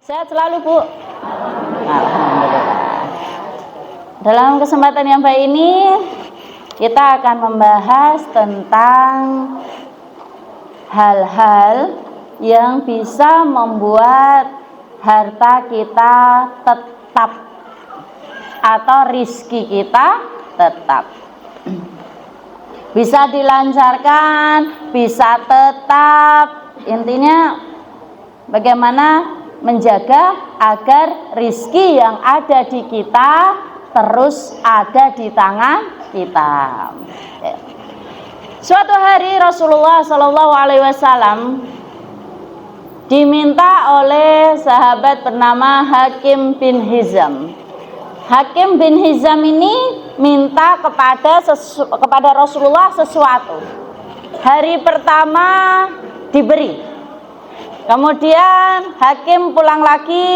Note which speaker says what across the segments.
Speaker 1: Sehat selalu, Bu. Alhamdulillah. Dalam kesempatan yang baik ini kita akan membahas tentang hal-hal yang bisa membuat harta kita tetap atau rizki kita tetap. Bisa dilancarkan, bisa tetap. Intinya bagaimana menjaga agar rizki yang ada di kita terus ada di tangan kita. Suatu hari Rasulullah SAW diminta oleh sahabat bernama Hakim bin Hizam. Hakim bin Hizam ini minta kepada Rasulullah sesuatu. Hari pertama diberi. Kemudian Hakim pulang lagi,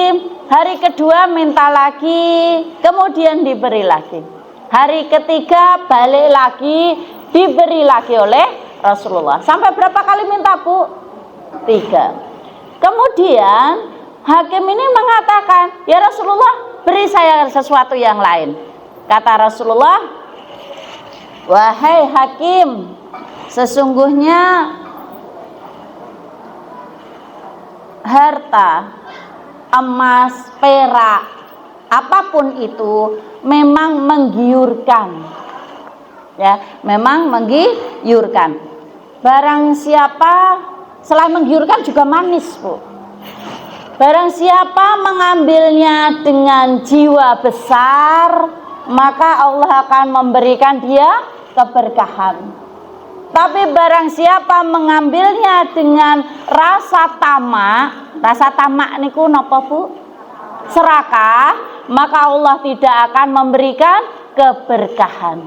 Speaker 1: hari kedua minta lagi, kemudian diberi lagi. Hari ketiga balik lagi, diberi lagi oleh Rasulullah. Sampai berapa kali minta, Bu? 3. Kemudian Hakim ini mengatakan, "Ya Rasulullah, beri saya sesuatu yang lain." Kata Rasulullah, "Wahai Hakim, sesungguhnya harta, emas, perak, apapun itu memang menggiurkan. Ya, memang menggiurkan. Barang siapa selain menggiurkan juga manis, Bu. Barang siapa mengambilnya dengan jiwa besar, maka Allah akan memberikan dia keberkahan. Tapi barang siapa mengambilnya dengan rasa tamak niku napa, Bu? Serakah, maka Allah tidak akan memberikan keberkahan.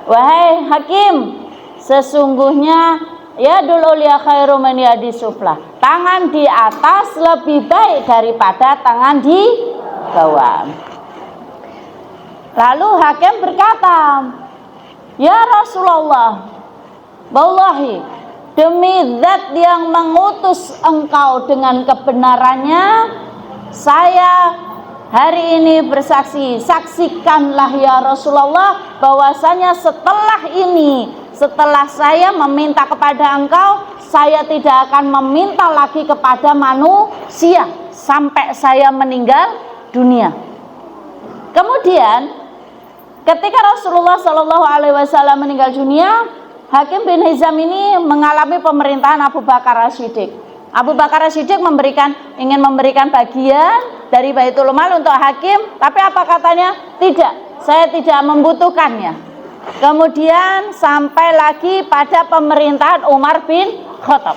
Speaker 1: Wahai Hakim, sesungguhnya yadul ulya khairu min yadis sufla. Tangan di atas lebih baik daripada tangan di bawah. Lalu Hakim berkata, "Ya Rasulullah, wallahi demi zat yang mengutus engkau dengan kebenarannya, saya hari ini bersaksi, saksikanlah ya Rasulullah bahwasanya setelah saya meminta kepada engkau, saya tidak akan meminta lagi kepada manusia sampai saya meninggal dunia." Kemudian ketika Rasulullah SAW meninggal dunia, Hakim bin Hizam ini mengalami pemerintahan Abu Bakar As-Siddiq. Abu Bakar As-Siddiq ingin memberikan bagian dari Baitul Mal untuk Hakim, tapi apa katanya? Tidak, saya tidak membutuhkannya. Kemudian sampai lagi pada pemerintahan Umar bin Khattab.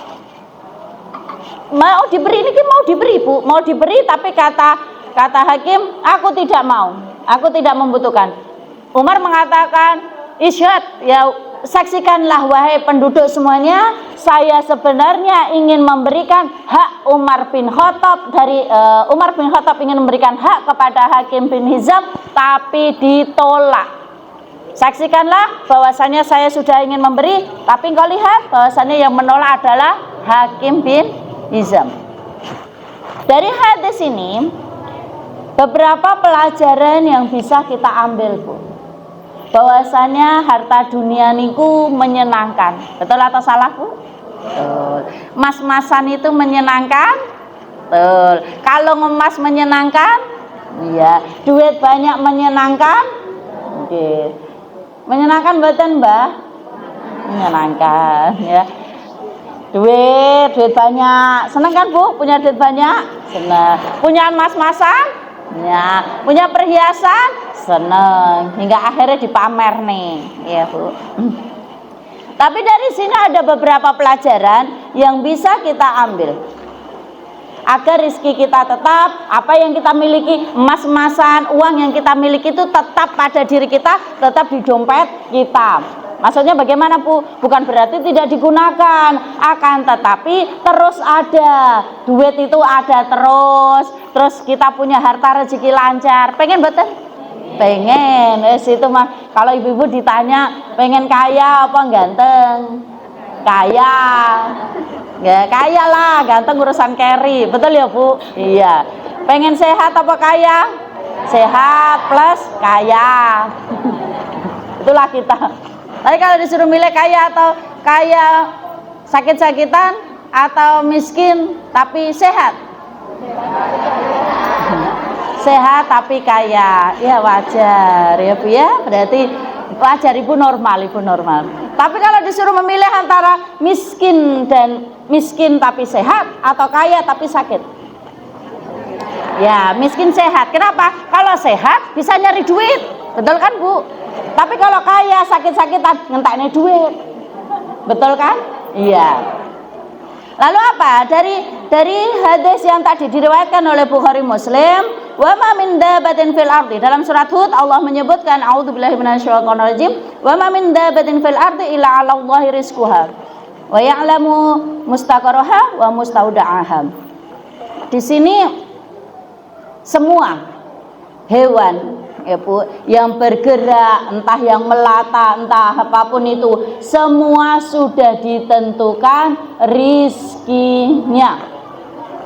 Speaker 1: Mau diberi, Bu, mau diberi, tapi kata Hakim, aku tidak mau, aku tidak membutuhkan. Umar mengatakan, "Isyhad, ya saksikanlah wahai penduduk semuanya, saya sebenarnya ingin memberikan hak Umar bin Khattab Umar bin Khattab ingin memberikan hak kepada Hakim bin Hizam, tapi ditolak. Saksikanlah bahwasanya saya sudah ingin memberi, tapi engkau lihat bahwasanya yang menolak adalah Hakim bin Hizam." Dari hadis ini beberapa pelajaran yang bisa kita ambil, Bu. Bahwasanya harta dunia niku menyenangkan. Betul atau salah, Bu? Betul. Mas-masan itu menyenangkan? Betul. Kalau ngemas menyenangkan? Iya. Duit banyak menyenangkan? Oke. Menyenangkan mboten, Mbah? Menyenangkan, ya. Duit banyak. Senang kan, Bu? Punya duit banyak? Senang. Punya mas-masan? Ya, punya perhiasan, seneng, hingga akhirnya dipamer nih, ya Bu. Tapi dari sini ada beberapa pelajaran yang bisa kita ambil agar rizki kita tetap, apa yang kita miliki, emas-emasan, uang yang kita miliki itu tetap pada diri kita, tetap di dompet kita. Maksudnya bagaimana, Bu? Bukan berarti tidak digunakan, akan tetapi terus ada, duit itu ada terus kita punya harta rezeki lancar. Pengen betul? Pengen. Itu mah kalau ibu-ibu ditanya pengen kaya apa ganteng? Kaya. Ya, kaya lah, ganteng urusan carry. Betul ya, Bu? Iya. Pengen sehat apa kaya? Sehat plus kaya. Itulah kita. Tapi kalau disuruh milih kaya atau kaya sakit-sakitan atau miskin tapi sehat? Sehat tapi kaya. Ya wajar ya, Bu ya. Berarti wajar, Ibu normal, Ibu normal. Tapi kalau disuruh memilih antara miskin tapi sehat atau kaya tapi sakit, ya miskin sehat. Kenapa? Kalau sehat bisa nyari duit, betul kan, Bu? Tapi kalau kaya sakit-sakitan ngentaknya duit, betul kan? Iya. Lalu apa? Dari hadis yang tadi diriwayatkan oleh Bukhari Muslim, wa ma min dabatin fil ardi, dalam surat Hud Allah menyebutkan a'udzubillahi minasyaitonir rajim, wa ma min dabatin fil ardi illa 'alallahi rizquha wa ya'lamu mustaqarraha wa mustauda'aha. Di sini semua hewan ya, Bu, yang bergerak, entah yang melata, entah apapun itu, semua sudah ditentukan rizkinya.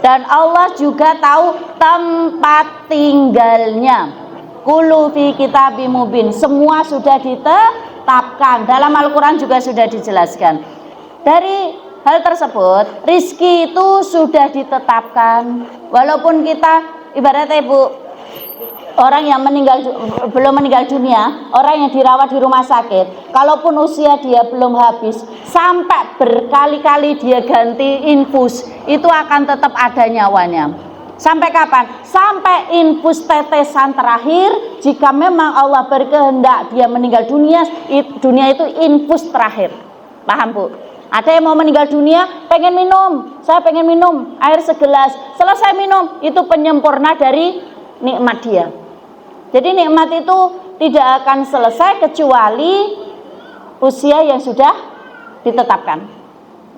Speaker 1: Dan Allah juga tahu tempat tinggalnya. Kulu fi kitabim mubin, semua sudah ditetapkan. Dalam Al-Quran juga sudah dijelaskan. Dari hal tersebut, rizki itu sudah ditetapkan. Walaupun kita ibaratnya, Bu, orang yang belum meninggal dunia, orang yang dirawat di rumah sakit, kalaupun usia dia belum habis, sampai berkali-kali dia ganti infus, itu akan tetap ada nyawanya. Sampai kapan? Sampai infus tetesan terakhir. Jika memang Allah berkehendak dia meninggal dunia, dunia itu infus terakhir. Paham, Bu? Ada yang mau meninggal dunia, pengen minum, saya pengen minum air segelas, selesai minum, itu penyempurna dari nikmat dia. Jadi nikmat itu tidak akan selesai kecuali usia yang sudah ditetapkan.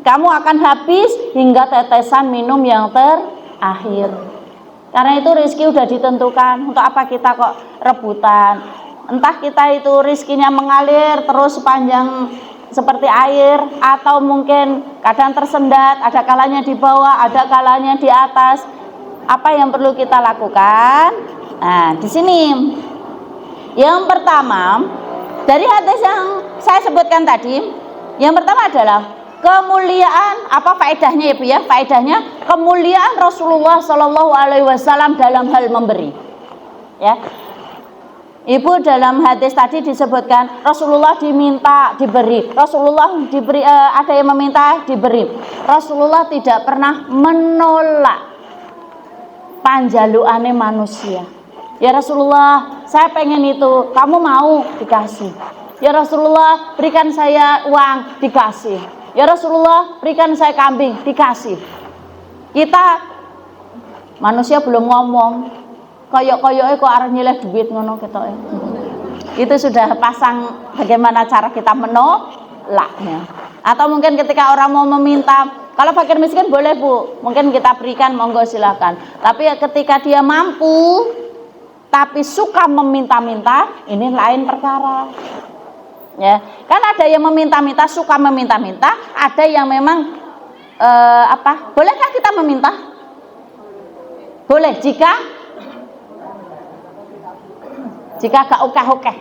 Speaker 1: Kamu akan habis hingga tetesan minum yang terakhir. Karena itu rezeki sudah ditentukan. Untuk apa kita kok rebutan? Entah kita itu rezekinya mengalir terus sepanjang seperti air, atau mungkin kadang tersendat, ada kalanya di bawah, ada kalanya di atas. Apa yang perlu kita lakukan? Nah, di sini yang pertama dari hadis yang saya sebutkan tadi, yang pertama adalah kemuliaan, apa faedahnya ya, Bu ya? Faedahnya kemuliaan Rasulullah Shallallahu Alaihi Wasallam dalam hal memberi. Ya, Ibu, dalam hadis tadi disebutkan Rasulullah diminta diberi, Rasulullah diberi, ada yang meminta diberi. Rasulullah tidak pernah menolak panjaluane manusia. Ya Rasulullah, saya pengen itu, kamu mau? Dikasih. Ya Rasulullah, berikan saya uang, dikasih. Ya Rasulullah, berikan saya kambing, dikasih. Kita manusia belum ngomong, koyok-koyoknya kok arep nyileh duit ngono ketoke. Itu sudah pasang bagaimana cara kita menolaknya. Atau mungkin ketika orang mau meminta, kalau fakir miskin boleh, Bu, mungkin kita berikan, monggo silakan. Tapi ketika dia mampu tapi suka meminta-minta, ini lain perkara. Ya, kan ada yang meminta-minta, suka meminta-minta, ada yang memang bolehkah kita meminta? Boleh jika gak oke-oke.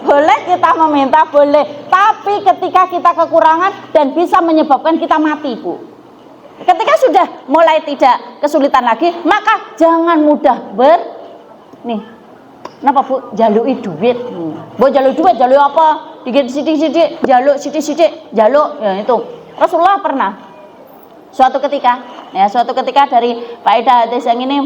Speaker 1: Boleh kita meminta, boleh. Tapi ketika kita kekurangan dan bisa menyebabkan kita mati, Bu. Ketika sudah mulai tidak kesulitan lagi, maka jangan mudah kenapa, Bu? Jalui duit. Bu jalui duit, jalui apa? Dikit sidik-sidik, jaluk sidik-sidik, jaluk. Ya itu. Rasulullah pernah suatu ketika dari faedah hadis yang ini,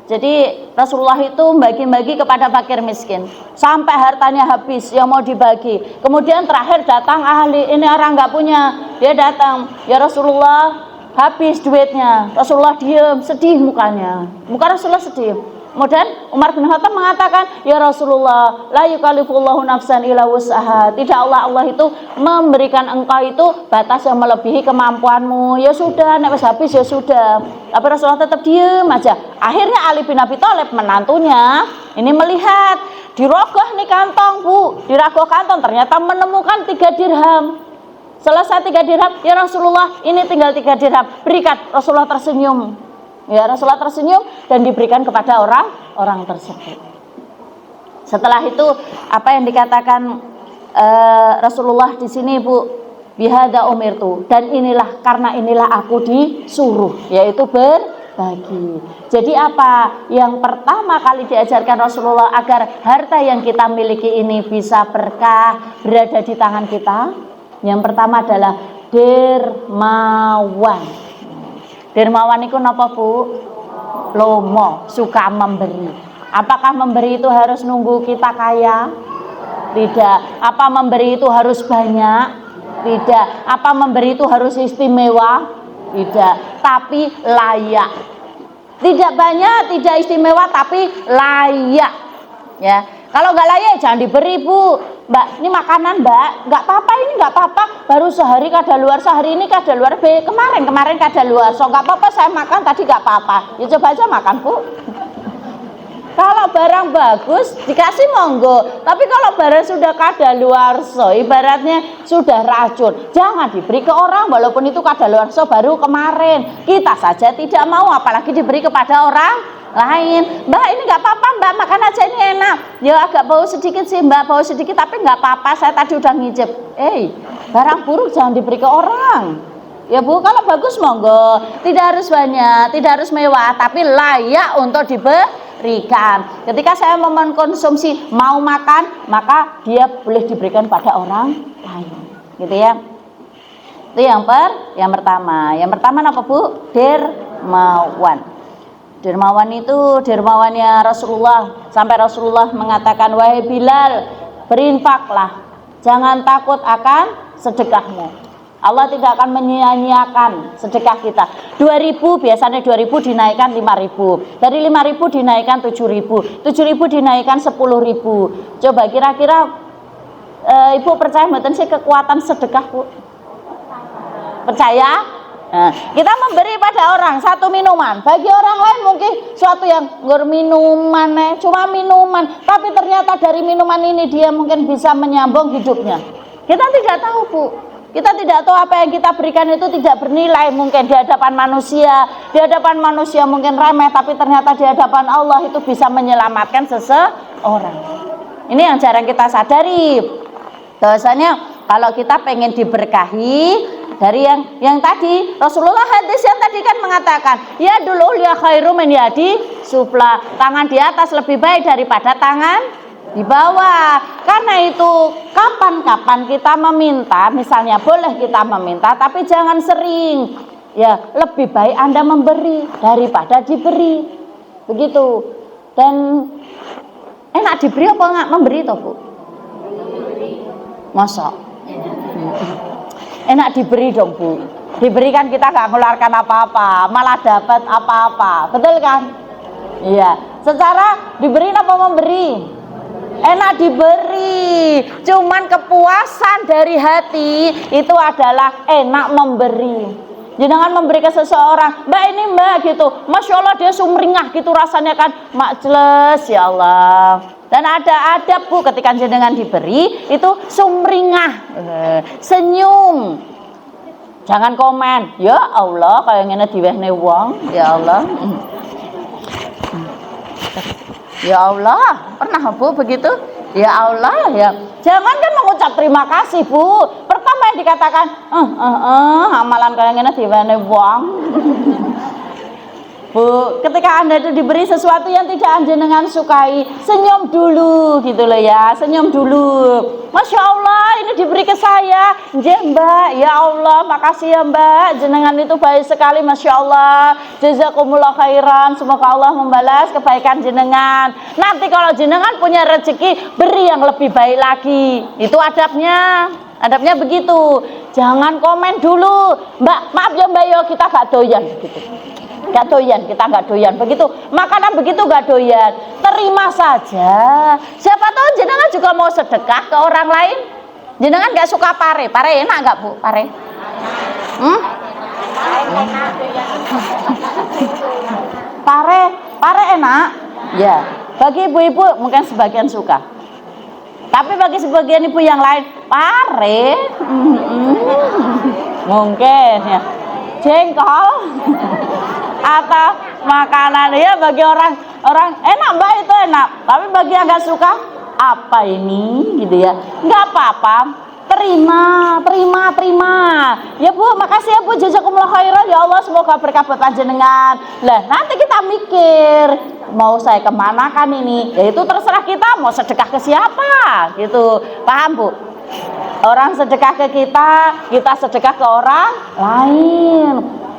Speaker 1: jadi Rasulullah itu bagi-bagi kepada fakir miskin sampai hartanya habis yang mau dibagi. Kemudian terakhir datang ahli, ini orang nggak punya, dia datang, ya Rasulullah habis duitnya. Rasulullah diam, sedih mukanya, muka Rasulullah sedih. Kemudian Umar bin Khattab mengatakan, ya Rasulullah, la yukallifullahu nafsan illa wus'aha. Tidak, Allah itu memberikan engkau itu batas yang melebihi kemampuanmu. Ya sudah, nek wis habis ya sudah. Tapi Rasulullah tetap diam aja. Akhirnya Ali bin Abi Thalib, menantunya, ini melihat dirogoh nih kantong, Bu, dirogoh kantong, ternyata menemukan 3 dirham. Selesai 3 dirham, ya Rasulullah, ini tinggal 3 dirham, berikan. Rasulullah tersenyum. Ya, Rasulullah tersenyum dan diberikan kepada orang tersebut. Setelah itu apa yang dikatakan Rasulullah di sini, Bu? Bihada umirtu, dan karena inilah aku disuruh, yaitu berbagi. Jadi apa yang pertama kali diajarkan Rasulullah agar harta yang kita miliki ini bisa berkah berada di tangan kita? Yang pertama adalah dermawan. Dermawan itu napa, Bu? Lomo, suka memberi. Apakah memberi itu harus nunggu kita kaya? Tidak. Apa memberi itu harus banyak? Tidak. Apa memberi itu harus istimewa? Tidak. Tapi layak. Tidak banyak, tidak istimewa, tapi layak. Ya. Kalau nggak layak jangan diberi, Bu. Mbak, ini makanan, Mbak. Nggak apa-apa, ini nggak apa-apa. Baru sehari kadaluarsa, hari ini kadaluarsa. Kemarin kadaluarsa. Nggak apa-apa, saya makan tadi nggak apa-apa. Ya coba aja makan, Bu. Kalau barang bagus dikasih monggo, tapi kalau barang sudah kadaluarsa, ibaratnya sudah racun, jangan diberi ke orang walaupun itu kadaluarsa baru kemarin. Kita saja tidak mau, apalagi diberi kepada orang lain. Mbak, ini nggak apa-apa, Mbak, makan aja, ini enak. Ya agak bau sedikit sih, Mbak, bau sedikit, tapi nggak apa-apa, saya tadi udah ngicip. Barang buruk jangan diberi ke orang. Ya, Bu, kalau bagus monggo, tidak harus banyak, tidak harus mewah, tapi layak untuk diberikan. Ketika saya mau mengkonsumsi, mau makan, maka dia boleh diberikan pada orang lain, gitu ya. Itu yang pertama. Yang pertama apa, Bu? Dermawan. Dermawan itu dermawannya Rasulullah, sampai Rasulullah mengatakan, wahai Bilal, berinfaklah, jangan takut akan sedekahmu. Allah tidak akan menyia-nyiakan sedekah kita. 2.000, biasanya 2.000 dinaikkan 5.000. Dari 5.000 dinaikkan 7.000. 7.000 dinaikkan 10.000. Coba kira-kira Ibu percaya mboten sih kekuatan sedekah, Bu? Percaya? Nah, kita memberi pada orang satu minuman, bagi orang lain mungkin suatu yang minuman, cuma minuman, tapi ternyata dari minuman ini dia mungkin bisa menyambung hidupnya. Kita tidak tahu, Bu. Kita tidak tahu apa yang kita berikan itu tidak bernilai mungkin di hadapan manusia. Di hadapan manusia mungkin remeh, tapi ternyata di hadapan Allah itu bisa menyelamatkan seseorang. Ini yang jarang kita sadari. Bahwasanya kalau kita pengen diberkahi, dari yang tadi Rasulullah hadis yang tadi kan mengatakan, ya dulu ya khairu min yadi sufla, tangan di atas lebih baik daripada tangan di bawah. Karena itu kapan-kapan kita meminta, misalnya boleh kita meminta, tapi jangan sering. Ya, lebih baik Anda memberi daripada diberi. Begitu. Dan enak diberi apa enggak memberi toh, Bu? Masa? Enak diberi dong, Bu. Diberikan kita enggak mengeluarkan apa-apa, malah dapat apa-apa. Betul kan? Iya. Secara diberi apa memberi? Enak diberi, cuman kepuasan dari hati itu adalah enak memberi. Jangan memberi ke seseorang, Mbak ini Mbak gitu, Masya Allah dia sumringah gitu rasanya kan, majelis ya Allah. Dan ada adab, Bu, ketika jenengan diberi itu sumringah, senyum, jangan komen, ya Allah kayak ngene diwehne wong, ya Allah. Ya Allah, pernah, Bu, begitu? Ya Allah, ya. Jangan kan mengucap terima kasih, Bu. Pertama yang dikatakan, amalan kayak gini diwane wong. Bu, ketika Anda itu diberi sesuatu yang tidak jenengan sukai, senyum dulu gitu loh ya, senyum dulu. Masya Allah, ini diberi ke saya. Nggih, Mbak, ya Allah, makasih ya Mbak, jenengan itu baik sekali, Masya Allah. Jazakumullah khairan, semoga Allah membalas kebaikan jenengan. Nanti kalau jenengan punya rezeki, beri yang lebih baik lagi. Itu adabnya. Adabnya begitu. Jangan komen dulu, Mbak, maaf ya Mbak, yo kita gak doyan gitu. Gak doyan, kita gak doyan begitu, makanan begitu gak doyan, terima saja. Siapa tahu jenengan juga mau sedekah ke orang lain. Jenengan gak suka pare enak gak, Bu? Pare pare enak ya, bagi ibu-ibu mungkin sebagian suka. Tapi bagi sebagian ibu yang lain, pare, mungkin ya, jengkol, atau makanan ya bagi orang enak mbak itu enak. Tapi bagi yang nggak suka, apa ini gitu ya, nggak apa-apa. Terima ya Bu, makasih ya Bu, jazakumullah khairan ya Allah, semoga berkah buat panjenengan. Lah nanti kita mikir mau saya kemana kan ini, ya itu terserah kita mau sedekah ke siapa gitu, paham Bu? Orang sedekah ke kita sedekah ke orang lain.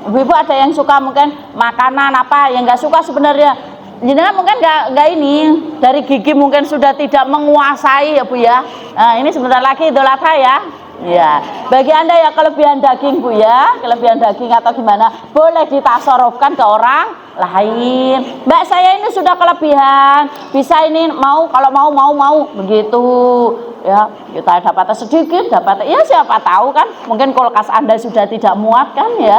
Speaker 1: Ibu ada yang suka mungkin makanan apa yang nggak suka sebenarnya, jenengan mungkin nggak ini dari gigi mungkin sudah tidak menguasai ya Bu ya. Nah, ini sebentar lagi Idul Adha ya. Ya, bagi Anda ya kelebihan daging Bu ya, kelebihan daging atau gimana, boleh ditasarufkan ke orang lain. Mbak saya ini sudah kelebihan, bisa ini mau kalau mau begitu. Ya, kita dapat sedikit, dapat ya siapa tahu kan, mungkin kulkas Anda sudah tidak muat kan ya,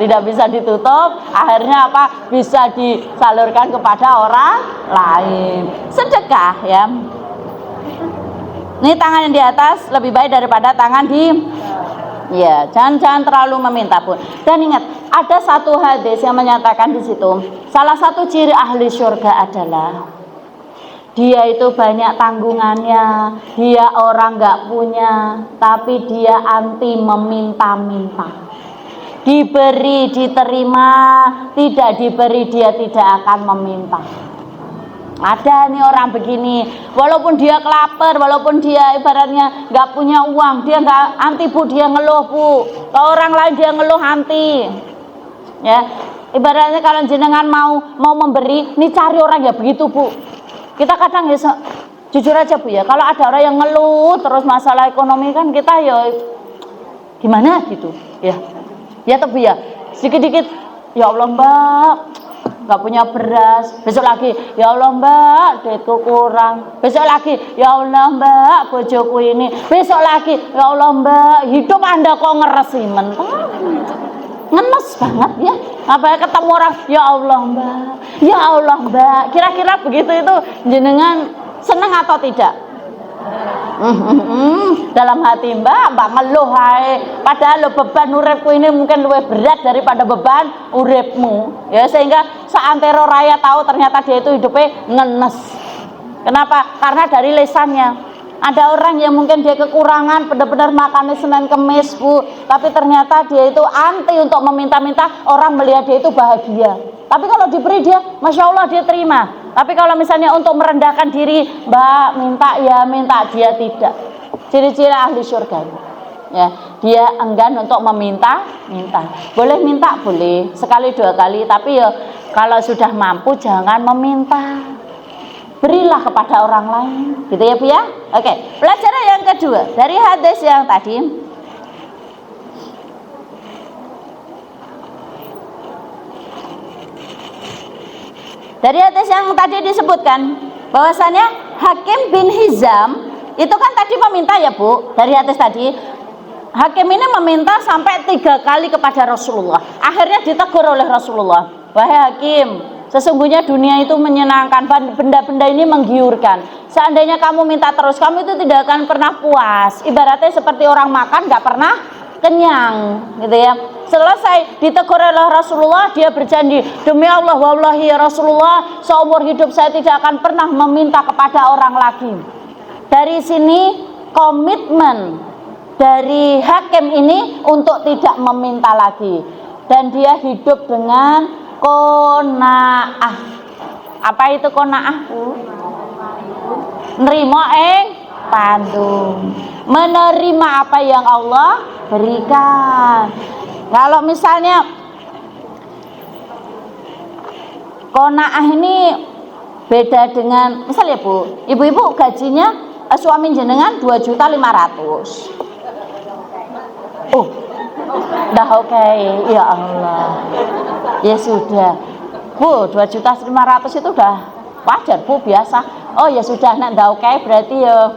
Speaker 1: tidak bisa ditutup, akhirnya apa bisa disalurkan kepada orang lain. Sedekah ya. Ini tangan yang di atas lebih baik daripada tangan di ya, jangan terlalu meminta pun. Dan ingat, ada satu hadis yang menyatakan di situ, salah satu ciri ahli surga adalah dia itu banyak tanggungannya, dia orang nggak punya, tapi dia anti meminta-minta. Diberi diterima, tidak diberi dia tidak akan meminta. Ada nih orang begini, walaupun dia kelaper, walaupun dia ibaratnya nggak punya uang, dia nggak anti Bu, dia ngeluh Bu. Kalau orang lain dia ngeluh anti. Ya, ibaratnya kalau jenengan mau memberi, nih cari orang ya begitu Bu. Kita kadang ya jujur aja Bu ya, kalau ada orang yang ngeluh terus masalah ekonomi kan kita ya gimana gitu ya. Ya tapi ya sedikit-sedikit, ya Allah Mbak nggak punya beras, besok lagi ya Allah Mbak duitku kurang, besok lagi ya Allah Mbak bojoku ini, besok lagi ya Allah Mbak hidup Anda kok ngeresimen, ngenes banget ya. Apa ketemu orang ya Allah Mbak, ya Allah Mbak, kira-kira begitu itu jenengan seneng atau tidak? Dalam hati mbak ngeluh hai, padahal beban uripku ini mungkin lebih berat daripada beban uripmu ya, sehingga seantero raya tahu ternyata dia itu hidupnya ngenes. Kenapa? Karena dari lesannya. Ada orang yang mungkin dia kekurangan benar-benar makannya Senin Kemis Bu, tapi ternyata dia itu anti untuk meminta-minta, orang melihat dia itu bahagia. Tapi kalau diberi dia, Masya Allah dia terima. Tapi kalau misalnya untuk merendahkan diri, Mbak minta ya minta, dia tidak. Ciri-ciri ahli surga ya, dia enggan untuk minta. Boleh minta, boleh sekali dua kali, tapi ya kalau sudah mampu jangan meminta, berilah kepada orang lain gitu ya Bu ya. Oke, pelajaran yang kedua dari hadis yang tadi, dari hadis yang tadi disebutkan bahwasannya Hakim bin Hizam itu kan tadi meminta ya Bu, dari hadis tadi Hakim ini meminta sampai 3 kali kepada Rasulullah. Akhirnya ditegur oleh Rasulullah, wahai Hakim, sesungguhnya dunia itu menyenangkan, benda-benda ini menggiurkan. Seandainya kamu minta terus, kamu itu tidak akan pernah puas. Ibaratnya seperti orang makan gak pernah kenyang gitu ya. Selesai ditegur oleh Rasulullah, dia berjanji, demi Allah wallahi ya Rasulullah, seumur hidup saya tidak akan pernah meminta kepada orang lagi. Dari sini komitmen dari Hakim ini untuk tidak meminta lagi, dan dia hidup dengan qanaah. Apa itu qanaah? Nerima pandung, menerima apa yang Allah berikan. Kalau misalnya qanaah ini beda dengan misalnya Bu, ibu-ibu gajinya suami jenengan 2.500.000. Oh, dah oke, ya Allah. Ya sudah. Bu, 2.500.000 itu udah wajar Bu, biasa. Oh ya sudah, nak dah oke berarti ya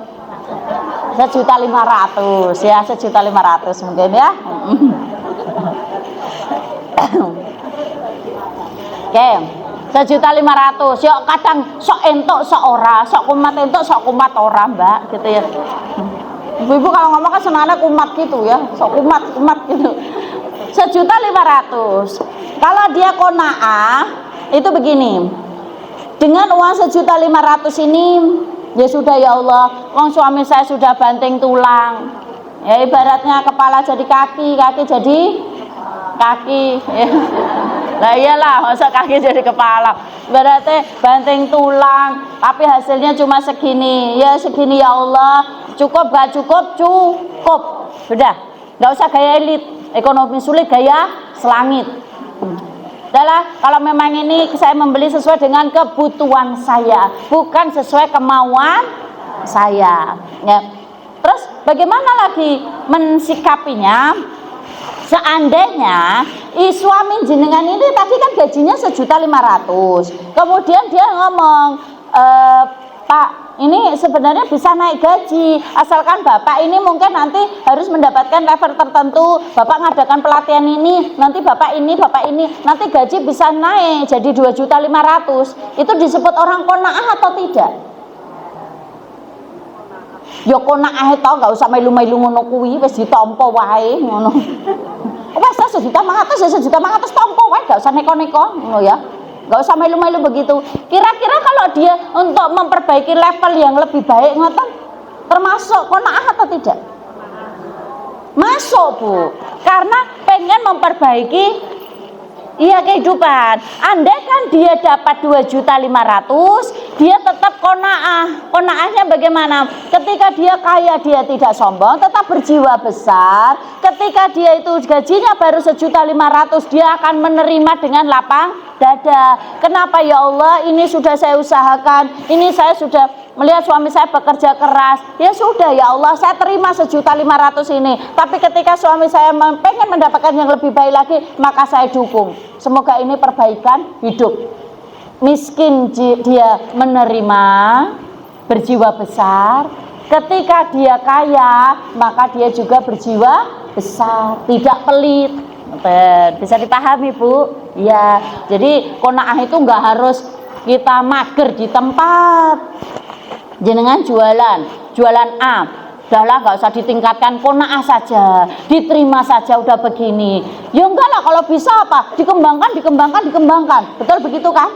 Speaker 1: 1.500.000 ya, 1.500.000 mungkin ya. Oke. 1.500.000. Yo kadang sok entuk sok ora, sok kumat entuk sok kumat ora, Mbak, gitu ya. Ibu-ibu kalau ngomong kan senangnya kumat gitu ya, sok kumat gitu. 1.500.000. Kalau dia qanaah itu begini. Dengan uang 1.500.000 ini ya sudah ya Allah, wong suami saya sudah banting tulang. Ya ibaratnya kepala jadi kaki, kaki jadi kaki ya. Lah iyalah, masa kaki jadi kepala. Berarti banting tulang, tapi hasilnya cuma segini. Ya segini ya Allah. Cukup gak cukup? Cukup. Sudah. Gak usah gaya elit. Ekonomi sulit gaya selangit. Adalah kalau memang ini saya membeli sesuai dengan kebutuhan saya, bukan sesuai kemauan saya. Ya. Terus bagaimana lagi mensikapinya? Seandainya suami jenengan ini tadi kan gajinya 1.500.000, kemudian dia ngomong, Pak, ini sebenarnya bisa naik gaji asalkan Bapak ini mungkin nanti harus mendapatkan level tertentu, Bapak ngadakan pelatihan ini, nanti Bapak ini nanti gaji bisa naik jadi 2.500.000. Itu disebut orang qanaah atau tidak? Ya qanaah to, gak usah melu-melu ngono kuwi, wis ditampa wae ngono. Wes 1.500.000 tampa wae, gak usah neko-neko ngono ya. Gak usah melu-melu begitu. Kira-kira kalau dia untuk memperbaiki level yang lebih baik ngoten termasuk qanaah atau tidak? Masuk, Bu. Karena pengen memperbaiki kehidupan. Andai kan dia dapat 2.500.000, dia tetap qanaah. Qanaahnya bagaimana? Ketika dia kaya, dia tidak sombong, tetap berjiwa besar. Ketika dia itu gajinya baru 1.500.000, dia akan menerima dengan lapang dada. Kenapa ya Allah? Ini sudah saya usahakan. Ini saya sudah melihat suami saya bekerja keras. Ya sudah ya Allah, saya terima 1.500.000 ini. Tapi ketika suami saya pengen mendapatkan yang lebih baik lagi, maka saya dukung. Semoga ini perbaikan hidup. Miskin dia menerima, berjiwa besar. Ketika dia kaya, maka dia juga berjiwa besar, tidak pelit. Bisa dipahami, Bu? Ya, jadi qanaah itu nggak harus kita mager di tempat. Jenengan jualan A, udahlah nggak usah ditingkatkan, qanaah saja, diterima saja udah begini. Ya enggak lah, kalau bisa apa? Dikembangkan. Betul begitu kan?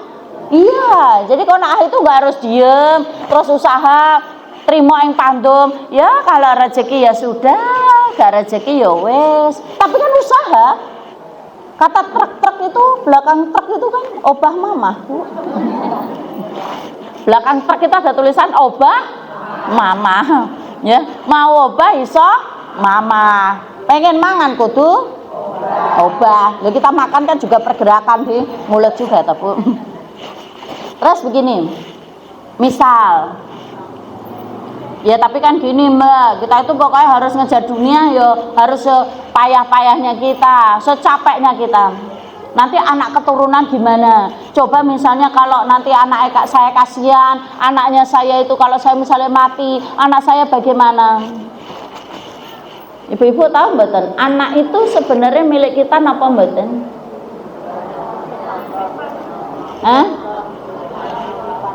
Speaker 1: Iya, jadi qanaah itu nggak harus diem, terus usaha, terima yang pandum. Ya kalau rezeki ya sudah, gak rezeki ya wes. Tapi kan usaha. Kata truk itu, belakang truk itu kan obah mama. Belakang truk itu ada tulisan obah mama. Ya, mau obah iso mama. Pengen mangan kudu obah. Ya kita makan kan juga pergerakan di mulut juga, Bu. Terus begini. Misal ya tapi kan gini Mbak, kita itu pokoknya harus ngejar dunia, ya harus sepayah-payahnya kita, secapeknya kita. Nanti anak keturunan gimana? Coba misalnya kalau nanti anak saya kasihan, anaknya saya itu kalau saya misalnya mati, anak saya bagaimana? Ibu-ibu tahu mboten? Anak itu sebenarnya milik kita napa mboten?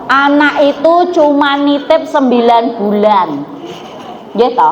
Speaker 1: Anak itu cuma nitip 9 bulan. Gitu.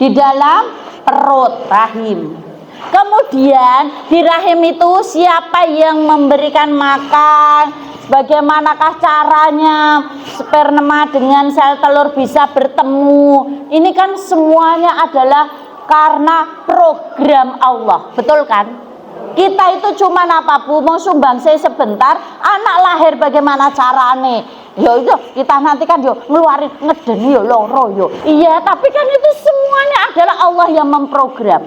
Speaker 1: Di dalam perut rahim. Kemudian di rahim itu siapa yang memberikan makan? Bagaimanakah caranya sperma dengan sel telur bisa bertemu? Ini kan semuanya adalah karena program Allah. Betul kan? Kita itu cuma apa, Bu? Mau sumbangsi sebentar, anak lahir bagaimana carane? Ya itu kita nanti kan yo ngeluarin ngedeni yo loro yo. Iya, tapi kan itu semuanya adalah Allah yang memprogram.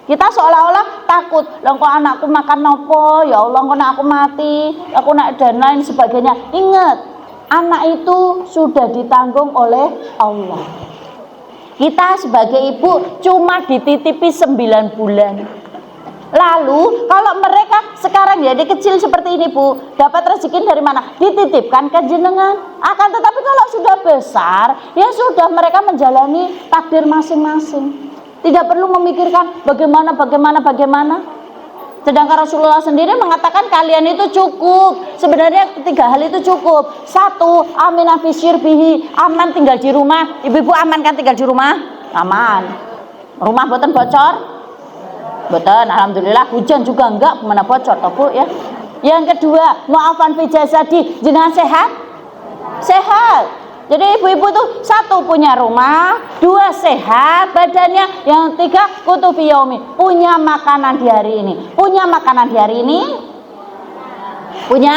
Speaker 1: Kita seolah-olah takut, lah kok anakku makan nopo, ya Allah kok aku mati, aku nak dan lain sebagainya. Ingat, anak itu sudah ditanggung oleh Allah. Kita sebagai ibu cuma dititipi 9 bulan. Lalu kalau mereka sekarang jadi kecil seperti ini, Bu, dapat rezeki dari mana? Dititipkan ke jenengan. Akan tetapi kalau sudah besar, ya sudah mereka menjalani takdir masing-masing. Tidak perlu memikirkan bagaimana. Sedangkan Rasulullah sendiri mengatakan kalian itu cukup. Sebenarnya 3 hal itu cukup. 1, aminah fi syirbihi, aman tinggal di rumah. Ibu-ibu aman kan tinggal di rumah? Aman. Rumah boten bocor? Boten, alhamdulillah. Hujan juga enggak, mana bocor toh Bu ya. Yang kedua, mu'afan fi jasadi, jenengan sehat? Sehat. Jadi ibu-ibu tuh 1 punya rumah, 2 sehat badannya, yang 3 kutubi yaumi, punya makanan di hari ini. Punya makanan di hari ini? Punya?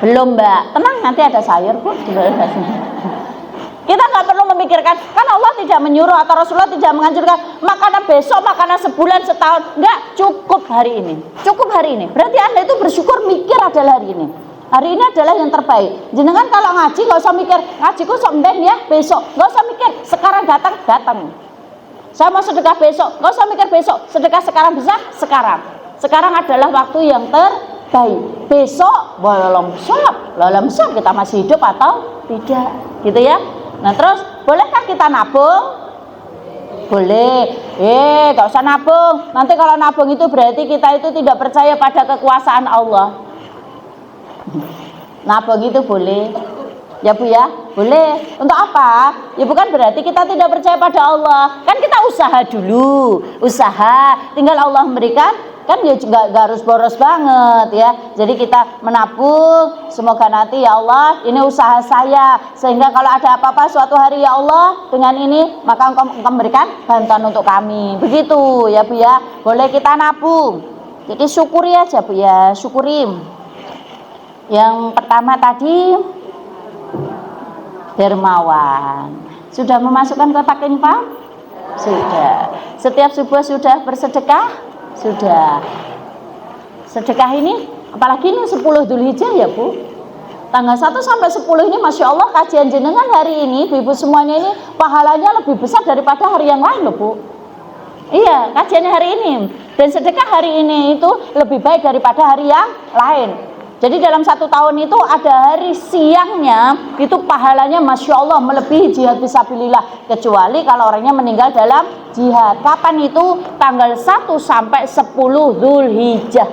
Speaker 1: Belum Mbak, tenang nanti ada sayur Bu. Kita nggak perlu memikirkan, kan Allah tidak menyuruh atau Rasulullah tidak menganjurkan makanan besok, makanan sebulan, setahun. Enggak, cukup hari ini. Cukup hari ini. Berarti Anda itu bersyukur mikir adalah hari ini. Hari ini adalah yang terbaik. Jenengan kalau ngaji nggak usah mikir, ngajiku somben ya besok. Nggak usah mikir, sekarang datang. Saya mau sedekah besok, nggak usah mikir besok. Sedekah sekarang bisa, sekarang. Sekarang adalah waktu yang terbaik. Besok, belum siap kita masih hidup atau tidak, gitu ya. Nah terus, bolehkah kita nabung? Boleh. Nggak usah nabung. Nanti kalau nabung itu berarti kita itu tidak percaya pada kekuasaan Allah. Nabung itu boleh ya Bu ya, boleh. Untuk apa? Ya bukan berarti kita tidak percaya pada Allah. Kan kita usaha dulu, tinggal Allah memberikan. Kan ya nggak harus boros banget ya. Jadi kita menabung, semoga nanti ya Allah ini usaha saya, sehingga kalau ada apa-apa suatu hari ya Allah dengan ini maka engkau memberikan bantuan untuk kami. Begitu ya Bu ya. Boleh kita nabung. Jadi syukuri aja Bu ya, syukuri. Yang pertama tadi dermawan. Sudah memasukkan kotak infak? Sudah. Setiap subuh sudah bersedekah? Sudah. Sedekah ini apalagi ini 10 Dzulhijjah ya Bu. Tanggal 1 sampai 10 ini Masya Allah kajian jenengan hari ini ibu-ibu semuanya ini pahalanya lebih besar daripada hari yang lain loh Bu. Iya, kajiannya hari ini. Dan sedekah hari ini itu lebih baik daripada hari yang lain. Jadi dalam 1 tahun itu ada hari siangnya itu pahalanya Masya Allah melebihi jihad fisabilillah, kecuali kalau orangnya meninggal dalam jihad. Kapan itu? Tanggal 1 sampai 10 Dzulhijjah.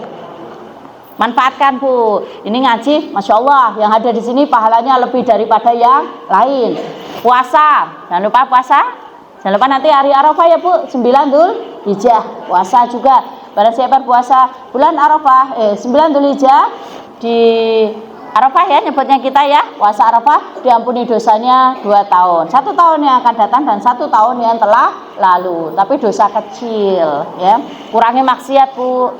Speaker 1: Manfaatkan Bu. Ini ngaji Masya Allah yang ada di sini pahalanya lebih daripada yang lain. Puasa, jangan lupa puasa. Jangan lupa nanti hari Arafah ya Bu, 9 Dzulhijjah. Puasa juga. Barang siapa puasa bulan Arafah 9 Dzulhijjah di Arafah ya nyebutnya kita ya, puasa Arafah diampuni dosanya 2 tahun, 1 tahun yang akan datang dan 1 tahun yang telah lalu, tapi dosa kecil ya. Kurangi maksiat Bu,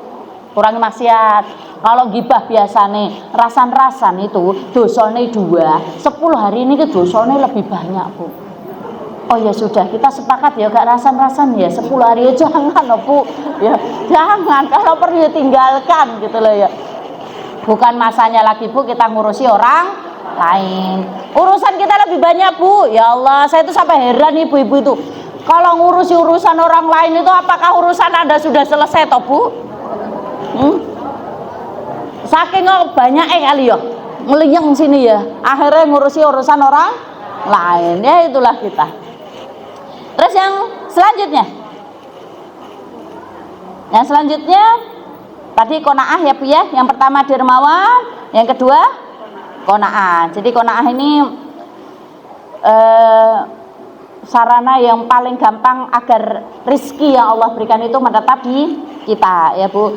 Speaker 1: kurangi maksiat. Kalau gibah biasa nih rasan-rasan itu dosanya 2, 10 hari ini ke dosanya lebih banyak Bu. Oh ya sudah, kita sepakat ya gak rasan-rasan ya 10 hari ya jangan loh Bu ya, jangan, kalau perlu ya tinggalkan gitu loh ya. Bukan masanya lagi Bu kita ngurusi orang lain, urusan kita lebih banyak Bu. Ya Allah, saya itu sampai heran ibu-ibu itu kalau ngurusi urusan orang lain itu apakah urusan Anda sudah selesai toh Bu? Saking banyak kali ya ngeliyeng sini ya, akhirnya ngurusi urusan orang lain. Ya itulah kita. Terus yang selanjutnya tadi qanaah ya Bu ya. Yang pertama dermawan, yang kedua qanaah. Jadi qanaah ini sarana yang paling gampang agar rizki yang Allah berikan itu menetap di kita ya Bu.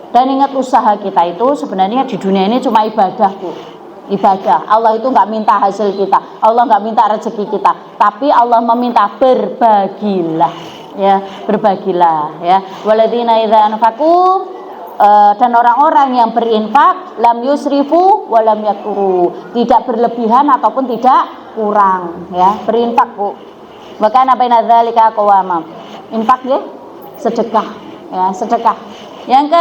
Speaker 1: Dan ingat usaha kita itu sebenarnya di dunia ini cuma ibadah Bu. Ibadah. Allah itu nggak minta hasil kita, Allah nggak minta rezeki kita, tapi Allah meminta berbagilah ya, berbagilah ya. Waladina idza anfaqu, dan orang-orang yang berinfak lam yusrifu wa lam yakuru, tidak berlebihan ataupun tidak kurang ya, berinfak Bu. Bahkan apa yang dzalika qawama, infak ya, sedekah ya, sedekah. Yang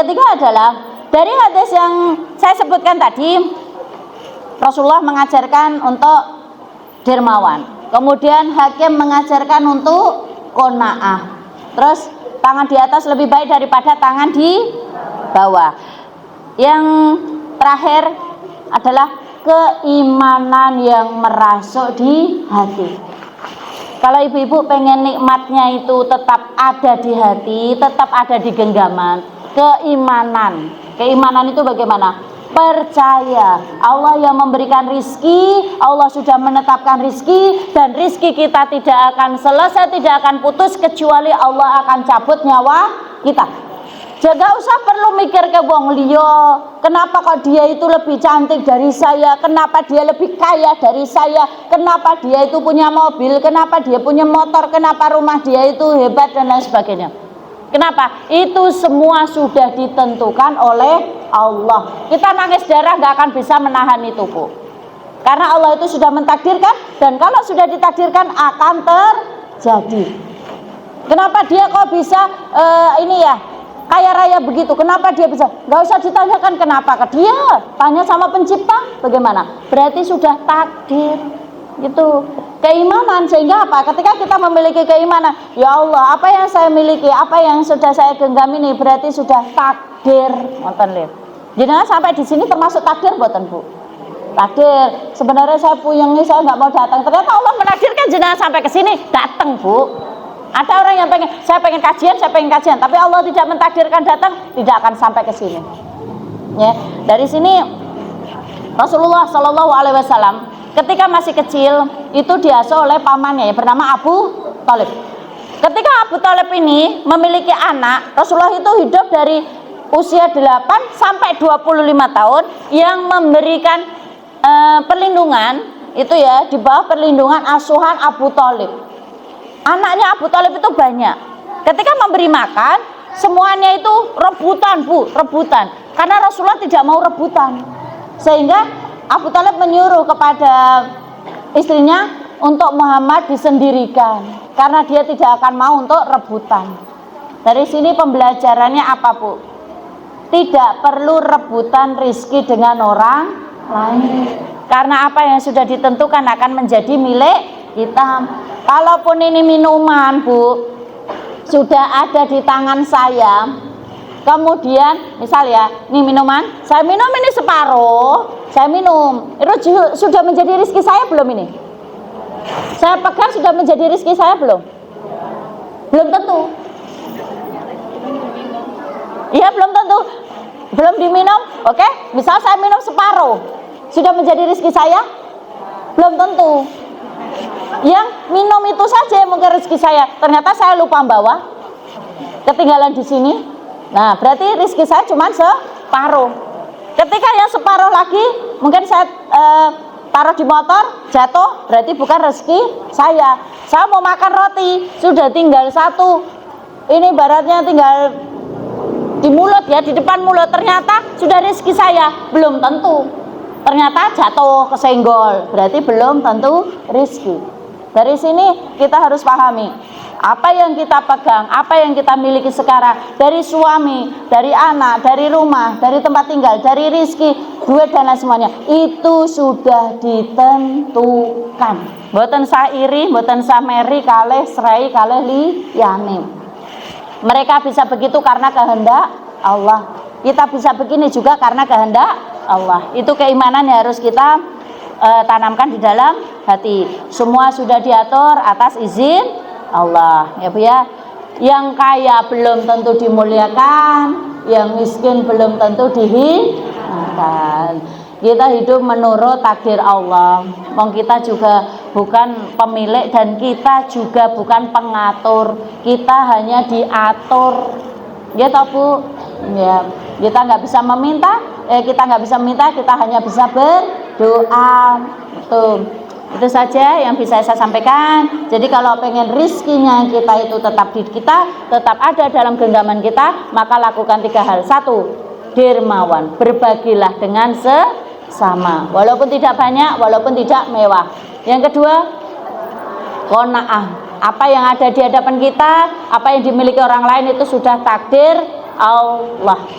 Speaker 1: ketiga adalah dari hadis yang saya sebutkan tadi, Rasulullah mengajarkan untuk dermawan, kemudian hakim mengajarkan untuk qanaah, terus tangan di atas lebih baik daripada tangan di bawah. Yang terakhir adalah keimanan yang merasuk di hati. Kalau ibu-ibu pengen nikmatnya itu tetap ada di hati, tetap ada di genggaman, keimanan. Keimanan itu bagaimana? Percaya Allah yang memberikan rizki, Allah sudah menetapkan rizki, dan rizki kita tidak akan selesai, tidak akan putus kecuali Allah akan cabut nyawa kita. Jangan usah perlu mikir ke wong liya, kenapa kok dia itu lebih cantik dari saya, kenapa dia lebih kaya dari saya, kenapa dia itu punya mobil, kenapa dia punya motor, kenapa rumah dia itu hebat dan lain sebagainya. Kenapa? Itu semua sudah ditentukan oleh Allah. Kita nangis darah gak akan bisa menahan itu, Bu. Karena Allah itu sudah mentakdirkan, dan kalau sudah ditakdirkan akan terjadi. Kenapa dia kok bisa kaya raya begitu? Kenapa dia bisa? Gak usah ditanyakan kenapa ke dia, tanya sama pencipta. Bagaimana? Berarti sudah takdir. Gitu. Keimanan, sehingga apa? Ketika kita memiliki keimanan, ya Allah, apa yang saya miliki, apa yang sudah saya genggam ini berarti sudah takdir. Nonton lihat. Jadi sampai di sini termasuk takdir buatan, Bu. Takdir. Sebenarnya saya puyeng nih, saya nggak mau datang. Ternyata Allah menakdirkan jenazah sampai ke sini, datang, Bu. Ada orang yang saya pengen kajian, tapi Allah tidak mentakdirkan datang, tidak akan sampai ke sini. Ya, dari sini Rasulullah Shallallahu Alaihi Wasallam ketika masih kecil itu diasuh oleh pamannya yang bernama Abu Thalib. Ketika Abu Thalib ini memiliki anak, Rasulullah itu hidup dari usia 8 sampai 25 tahun yang memberikan perlindungan itu ya di bawah perlindungan asuhan Abu Thalib. Anaknya Abu Thalib itu banyak. Ketika memberi makan, semuanya itu rebutan, Bu, rebutan. Karena Rasulullah tidak mau rebutan. Sehingga Abu Thalib menyuruh kepada istrinya untuk Muhammad disendirikan. Karena dia tidak akan mau untuk rebutan. Dari sini pembelajarannya apa, Bu? Tidak perlu rebutan rizki dengan orang lain. Karena apa yang sudah ditentukan akan menjadi milik kita. Kalaupun ini minuman, Bu, sudah ada di tangan saya, kemudian misal ya, ini minuman, saya minum ini separuh, saya minum, itu sudah menjadi rezeki saya belum ini? Saya pegang sudah menjadi rezeki saya belum? Belum tentu. Iya, belum tentu. Belum diminum, oke? Misal saya minum separuh, sudah menjadi rezeki saya? Belum tentu. Yang minum itu saja mungkin rezeki saya, ternyata saya lupa bawa, ketinggalan di sini. Nah, berarti rezeki saya cuma separuh. Ketika yang separuh lagi mungkin saya taruh di motor, jatuh, berarti bukan rezeki saya. Saya mau makan roti, sudah tinggal satu, ini baratnya tinggal di mulut ya, di depan mulut, ternyata sudah rezeki saya, belum tentu. Ternyata jatuh kesenggol, berarti belum tentu rezeki. Dari sini kita harus pahami apa yang kita pegang, apa yang kita miliki sekarang, dari suami, dari anak, dari rumah, dari tempat tinggal, dari rezeki, duit dan lain semuanya, itu sudah ditentukan. Mboten sairi, mboten sameri kalih serai kalih liyane. Mereka bisa begitu karena kehendak Allah. Kita bisa begini juga karena kehendak Allah. Itu keimanan yang harus kita tanamkan di dalam hati. Semua sudah diatur atas izin Allah, ya Bu ya. Yang kaya belum tentu dimuliakan, yang miskin belum tentu dihinakan. Kita hidup menurut takdir Allah. Wong kita juga bukan pemilik dan kita juga bukan pengatur. Kita hanya diatur. Ya toh, Bu? Ya, kita nggak bisa meminta, kita hanya bisa berdoa. Itu saja yang bisa saya sampaikan. Jadi kalau pengen rizkinya kita itu tetap di kita, tetap ada dalam genggaman kita, maka lakukan 3 hal. 1, dermawan, berbagilah dengan sesama, walaupun tidak banyak, walaupun tidak mewah. Yang kedua, qanaah, apa yang ada di hadapan kita, apa yang dimiliki orang lain itu sudah takdir Allah.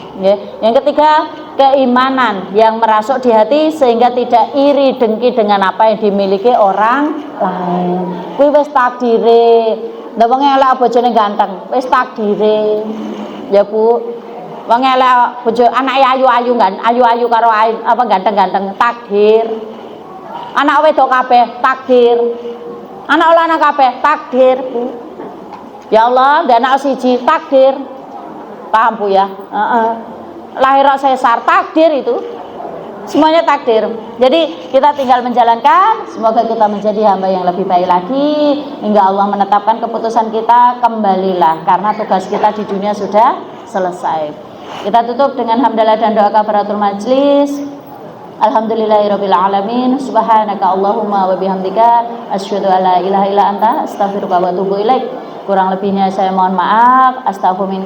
Speaker 1: Yang ketiga, keimanan yang merasuk di hati sehingga tidak iri dengki dengan apa yang dimiliki orang lain. Kuwi wis takdire. Lah wong elek bojone ganteng, wis takdire. Ya Bu. Wong elek bojo anake ayu-ayu kan, ayu-ayu karo apa ganteng-ganteng takdir. Anak wedok kabeh takdir. Anak lanang kabeh takdir, Bu. Ya Allah, ndak anak siji takdir. Paham Bu ya? Lahir sesar takdir itu. Semuanya takdir. Jadi kita tinggal menjalankan. Semoga kita menjadi hamba yang lebih baik lagi hingga Allah menetapkan keputusan kita. Kembalilah karena tugas kita di dunia sudah selesai. Kita tutup dengan hamdalah dan doa kafaratul majlis. Alhamdulillahirabbil alamin. Subhanaka Allahumma wa bihamdika asyhadu an la ilaha illa anta astaghfiruka wa atubu ilaik. Kurang lebihnya saya mohon maaf. Astaghfirullah.